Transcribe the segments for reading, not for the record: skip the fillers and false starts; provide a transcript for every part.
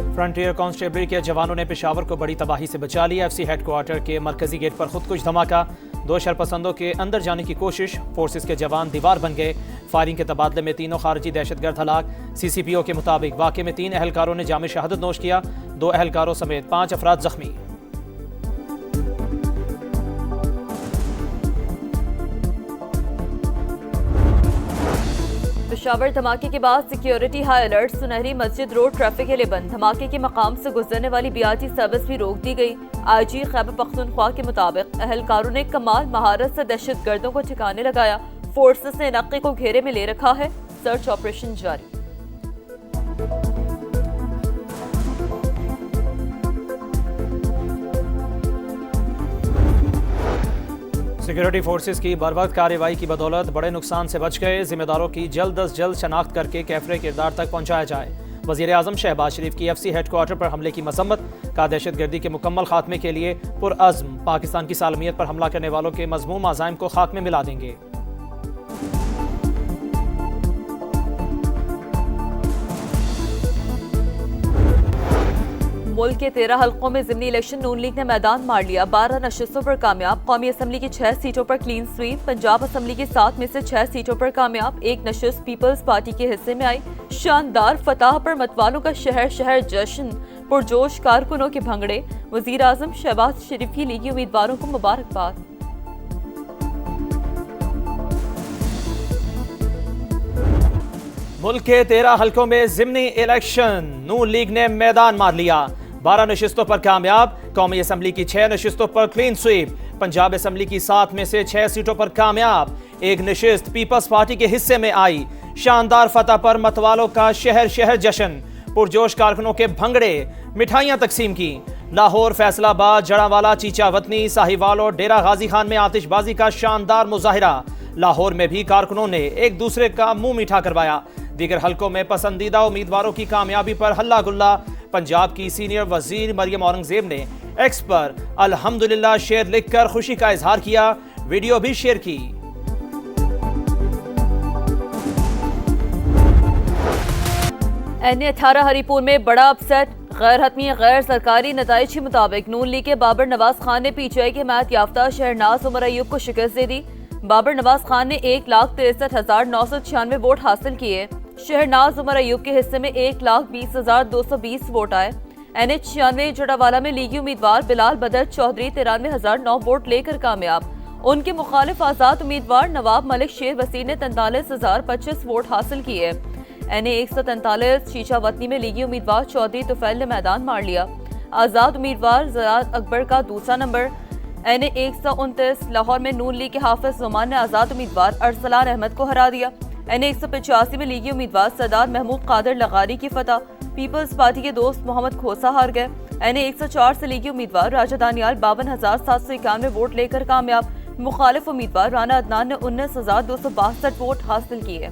Frontier constable के जवानों ने पेशावर को बड़ी तबाही से बचा लिया। एफसी हेडक्वार्टर के मरकजी गेट पर खुदकुश धमाका, 2 शरपसंदों के अंदर जाने की कोशिश, फोर्सेस के जवान दीवार बन गए। फायरिंग के तबादले में 3 खारजी दहशतगर्द हलाक। CCPO के मुताबिक वाक़े में 3 अहलकारों ने जाम शहादत नोश किया, 2 अहलकारों समेत 5 अफराद जख्मी। पेशावर धमाके के बाद सिक्योरिटी हाई अलर्ट, सुनहरी मस्जिद रोड ट्रैफिक के लिए बंद। धमाके के मकाम से गुजरने वाली BRT सर्विस भी रोक दी गई। IG खैबर पख्तूनख्वा के मुताबिक अहलकारों ने कमाल महारत से दहशतगर्दों को ठिकाने लगाया। फोर्सेस ने इलाके को घेरे में ले रखा है, सर्च ऑपरेशन जारी। सिक्योरिटी फोर्सेस की बरवक्त कार्रवाई की बदौलत बड़े नुकसान से बच गए। जिम्मेदारों की जल्द अज जल्द शनाख्त करके कैफरे किरदार तक पहुंचाया जाए। वज़ीर आज़म शहबाज शरीफ की FC हेडक्वार्टर पर हमले की मसम्मत का, दहशतगर्दी के मुकम्मल खात्मे के लिए पुरअज़्म, पाकिस्तान की सालमियत पर हमला करने वालों के मज़मूम अज़ाइम को खाक में मिला देंगे। मुल्क के 13 हल्कों में ज़िमनी इलेक्शन, नून लीग ने मैदान मार लिया। 12 नशिस्तों पर कामयाब। कौमी असम्बली की 6 सीटों पर क्लीन स्वीप। पंजाब असम्बली की 7 में से 6 सीटों पर कामयाब। 1 नशिस्त पीपल्स पार्टी के हिस्से में आई। शानदार फतह पर मतवालों का शहर शहर जश्न, पुरजोश कारकुनों के भंगड़े। वज़ीर आज़म शहबाज शरीफ की लीगी उम्मीदवारों को मुबारकबाद। मुल्क के 13 हल्कों में ज़िमनी इलेक्शन, नून लीग ने मैदान मार लिया। 12 नशिस्तों पर कामयाब। कौमी असम्बली की 6 नशिस्तों पर क्लीन स्वीप। पंजाब असम्बली की 7 में से 6 सीटों पर कामयाब। 1 नशिस्त पीपल्स पार्टी के हिस्से में आई। शानदार फतह पर मतवालों का शहर शहर जश्न, पुरजोश कारकुनों के भंगड़े, मिठाइयां तकसीम की। लाहौर, फैसलाबाद, जड़ावाला, चीचावतनी, साहिवाल और डेरा गाजी खान में आतिशबाजी का शानदार मुजाहिरा। लाहौर में भी कारकुनों ने एक दूसरे का मुंह मीठा करवाया। दीगर हल्कों में पसंदीदा उम्मीदवारों की कामयाबी पर हल्ला गुल्ला। पंजाब की सीनियर वजीर मरियम औरंगजेब ने एक्स पर अल्हम्दुलिल्लाह शेर लिखकर खुशी का इजहार किया, वीडियो भी शेयर की। NA18 हरीपुर में बड़ा अपसेट, गैर हतमी गैर सरकारी नताइज के मुताबिक नून लीग के बाबर नवाज खान ने PTI के हिमायत याफ्ता शहरनाज उमर अयूब को शिकस्त दे दी। बाबर नवाज खान ने 1,63,996 वोट हासिल किए। शहरनाज उमर अयूब के हिस्से में 1,20,220 वोट आए। NH96 जड़ावाला में लीगी उम्मीदवार बिलाल बदर चौधरी 93,009 वोट लेकर कामयाब। उनके मुखालिफ आजाद उम्मीदवार नवाब मलिक शेर वसी ने 43,025 वोट हासिल किए। NA143 शीशावतनी में लीगी उम्मीदवार चौधरी तुफैल ने मैदान मार लिया। आजाद उम्मीदवार ज़याद अकबर का दूसरा नंबर। NA129 लाहौर में नून लीग के हाफिज जुमान ने आजाद उम्मीदवार अरसलान अहमद को हरा दिया। NA185 में लीगी उम्मीदवार सरदार महमूद कादर लगारी की फतह। पीपल्स पार्टी के दोस्त मोहम्मद खोसा हार गए। NA104 से लीगी उम्मीदवार राजा दानियाल 52,791 वोट लेकर कामयाब। मुखालिफ उम्मीदवार राना अदनान ने 19,262 वोट हासिल किए।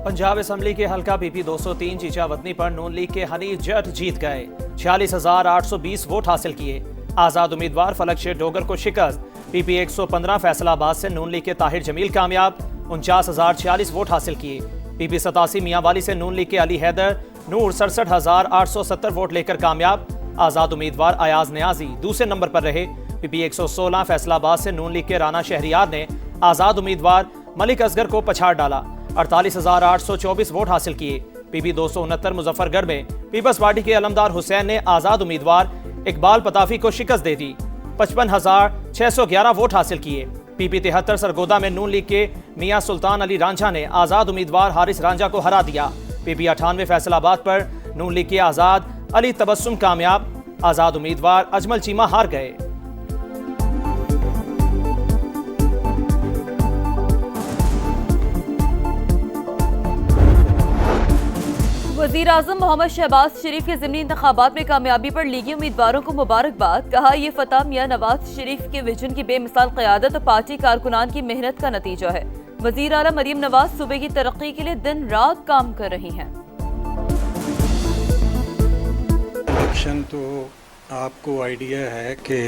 पंजाब असम्बली के हल्का PP 203 चीचावतनी पर नून लीग के हनीफ जट जीत गए। 46,820 वोट हासिल किए। आजाद उम्मीदवार फलक शेर डोगर को शिकस्त। PP 115 फैसलाबाद से नून लीग के ताहिर जमील कामयाब, 49,046 वोट हासिल किए। PP 87 मियांवाली से नून लीग के अली हैदर नूर 67,870 वोट लेकर कामयाब। आजाद उम्मीदवार अयाज न्याजी दूसरे नंबर पर रहे। PP 116 फैसलाबाद से नून लीग के राना शहरियार ने आजाद उम्मीदवार मलिक असगर को पछाड़ डाला, 48,824 वोट हासिल किए। PP 269 मुजफ्फरगढ़ में पीपल्स पार्टी के अलमदार हुसैन ने आजाद उम्मीदवार इकबाल पताफी को शिकस्त दे दी, 55,611 वोट हासिल किए। PP 73 सरगोदा में नून लीग के मियां सुल्तान अली रांझा ने आजाद उम्मीदवार हारिस रांझा को हरा दिया। PP 98 फैसलाबाद पर नून लीग के आजाद अली तबस्सुम कामयाब। आजाद उम्मीदवार अजमल चीमा हार गए। वज़ीर आज़म मोहम्मद शहबाज शरीफ के ज़िमनी इंतखाबात में कामयाबी पर लीगी उम्मीदवारों को मुबारकबाद। कहा, ये फतह मियां नवाज शरीफ के विजन की बेमिसाल क़यादत और पार्टी कारकुनान की मेहनत का नतीजा है। वजीर आला मरीम नवाज सूबे की तरक्की के लिए दिन रात काम कर रही हैं। इलेक्शन तो आपको आइडिया है कि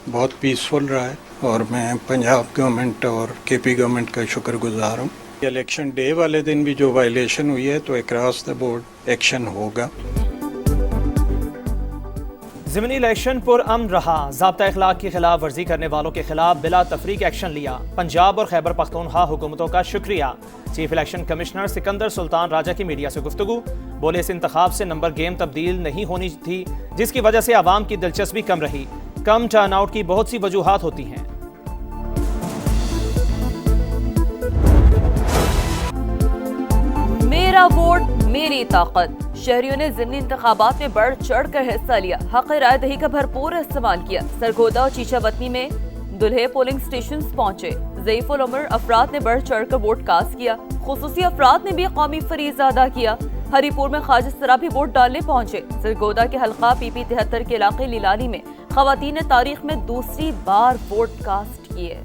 बहुत पीसफुल रहा है और मैं पंजाब गवर्नमेंट और केपी गवर्नमेंट का शुक्रगुजार हूँ। इलेक्शन डे वाले दिन भी जो वायलेशन हुई है तो अक्रॉस द बोर्ड एक्शन होगा। ज़िमनी इलेक्शन पुरअमन रहा। ज़ाब्ता अखलाक की खिलाफ वर्जी करने वालों के खिलाफ बिला तफरीक एक्शन लिया। पंजाब और खैबर पख्तूनख्वा हुकूमतों का शुक्रिया। Chief election commissioner Sikandar Sultan Raja की मीडिया से गुफ्तगू। बोले इस इंतखाब से नंबर गेम तब्दील नहीं होनी थी, जिसकी वजह से आवाम की दिलचस्पी कम रही। कम टर्नआउट की बहुत सी वजूहात होती हैं। मेरा वोट मेरी ताकत। शहरियों ने ज़िमनी इंतखाबात में बढ़ चढ़ कर हिस्सा लिया। हक राय दही का भरपूर इस्तेमाल किया। सरगोदा और चीचावतनी में दुल्हे पोलिंग स्टेशन पहुंचे। ज़ईफ़ुल उम्र अफराद ने बढ़ चढ़ कर वोट कास्ट किया। खुसूसी अफराद ने भी कौमी फरीज़ा अदा किया। हरीपुर में ख्वाजा भी वोट डालने पहुंचे। सरगोदा के हल्का PP 73 के इलाके लीलानी में खवातीन ने तारीख में दूसरी बार वोट कास्ट किए।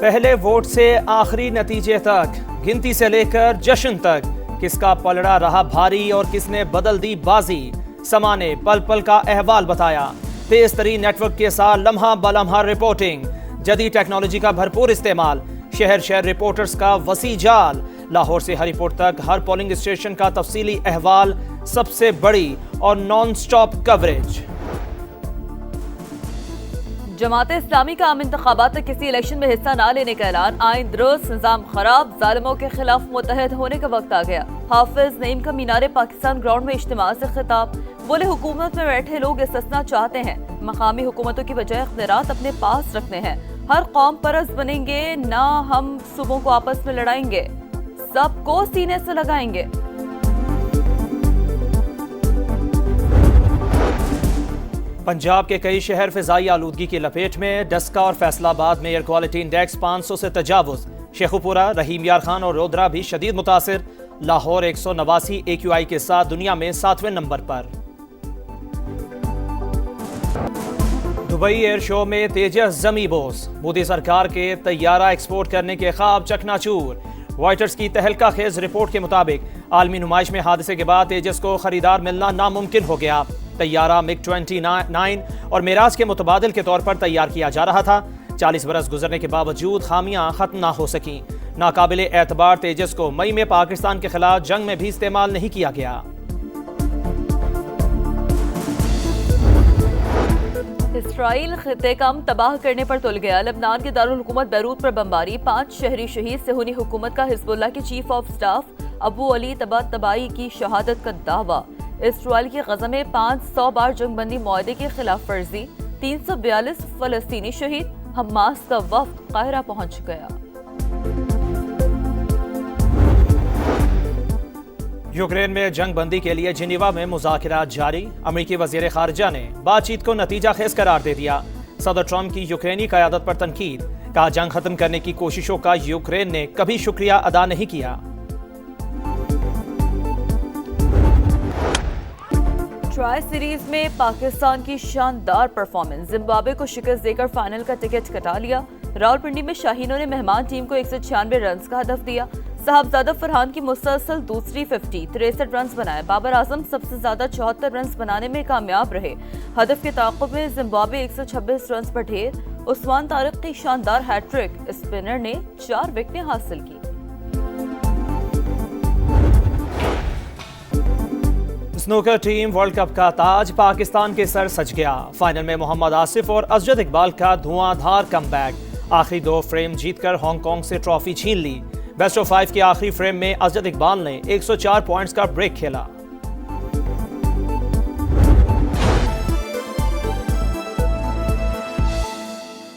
पहले वोट से आखिरी नतीजे तक, गिनती से लेकर जश्न तक, किसका पलड़ा रहा भारी और किसने बदल दी बाजी। समा ने पल पल का अहवाल बताया। तेज तरीन नेटवर्क के साथ लम्हा बलम्हा रिपोर्टिंग, जदीद टेक्नोलॉजी का भरपूर इस्तेमाल, शहर शहर रिपोर्टर्स का वसी जाल। लाहौर से हरिपुर तक हर पोलिंग स्टेशन का तफसीली अहवाल, सबसे बड़ी और non stop coverage. Jamaat Islami का आम इंतखाबात तक किसी इलेक्शन में हिस्सा न लेने का ऐलान। आइन दुरुस्त, निजाम खराब, जालिमों के खिलाफ मुतहद होने का वक्त आ गया। हाफिज नईम का मीनारे पाकिस्तान ग्राउंड में इज्तिमा से खिताब। बोले हुकूमत में बैठे लोग इस्तिस्ना चाहते हैं। मकामी हुकूमतों की बजाय इख्तियारात अपने पास रखने हैं। हर कौम परस्त बनेंगे, ना हम सूबों को आपस में लड़ाएंगे, सबको सीने से लगाएंगे। पंजाब के कई शहर फिजाई आलूदगी की लपेट में। डस्का और फैसलाबाद में एयर क्वालिटी इंडेक्स 500 से तजावुज। शेखुपुरा, रहीम यार खान और रोदरा भी शदीद मुतासिर। लाहौर 189 AQI के साथ दुनिया में 7वें नंबर पर। दुबई एयर शो में तेजस जमी बोस। मोदी सरकार के तैयारा एक्सपोर्ट करने के ख्वाब चकनाचूर। रॉयटर्स की तहलका खेज रिपोर्ट के मुताबिक आलमी नुमाइश में हादसे के बाद तेजस को खरीदार मिलना नामुमकिन हो गया। तैयारा MiG-29 और मेराज के मुतबादिल के तौर पर तैयार किया जा रहा था। 40 बरस गुजरने के बावजूद खामियां खत्म ना हो सकी। नाकाबिले एतबार तेजस को मई में पाकिस्तान के खिलाफ जंग में भी इस्तेमाल नहीं किया गया। इसराइल खित्ते काम तबाह करने पर तुल गया। लबनान के दारुल हुकूमत बैरूत पर बमबारी। 5 शहरी शहीद। सेहूनी हुकूमत का हिजबुल्लाह के chief of staff Abu Ali Tabatabai की शहादत का दावा। इसराइल की गजा में 500 बार जंगबंदी मुआहदे की खिलाफ वर्जी। 342 फलस्तीनी शहीद। हमास का वफ्द काहिरा पहुंच गया। यूक्रेन में जंगबंदी के लिए जिनीवा में मुज़ाकरात जारी। अमेरिकी वज़ीर ख़ारिजा ने बातचीत को नतीजा खेज करार दे दिया। सदर ट्रंप की यूक्रेनी क़यादत पर तनकीद। कहा जंग खत्म करने की कोशिशों का यूक्रेन ने कभी शुक्रिया अदा नहीं किया। ट्राई सीरीज में पाकिस्तान की शानदार परफॉर्मेंस। जिम्बाब्वे को शिकस्त देकर फाइनल का टिकट कटा लिया। रावलपिंडी में शाहीनों ने मेहमान टीम को 196 रन का हदफ दिया। साहबजादा फरहान की मुसलसल दूसरी 50, 63 रन बनाए। बाबर आजम सबसे ज्यादा 74 रन बनाने में कामयाब रहे। हदफ के ताक़ुब में जिम्बाब्वे 126 रन पर ढेर। उस्मान तारिक की शानदार हैट्रिक। स्पिनर ने 4 विकेटें हासिल की। स्नूकर टीम वर्ल्ड कप का ताज पाकिस्तान के सर सज गया। फाइनल में मोहम्मद आसिफ और अजद इकबाल का धुआंधार कमबैक। आखिरी 2 फ्रेम जीतकर हांगकांग से ट्रॉफी छीन ली। बेस्ट ऑफ 5 के आखिरी फ्रेम में अजद इकबाल ने 104 पॉइंट्स का ब्रेक खेला।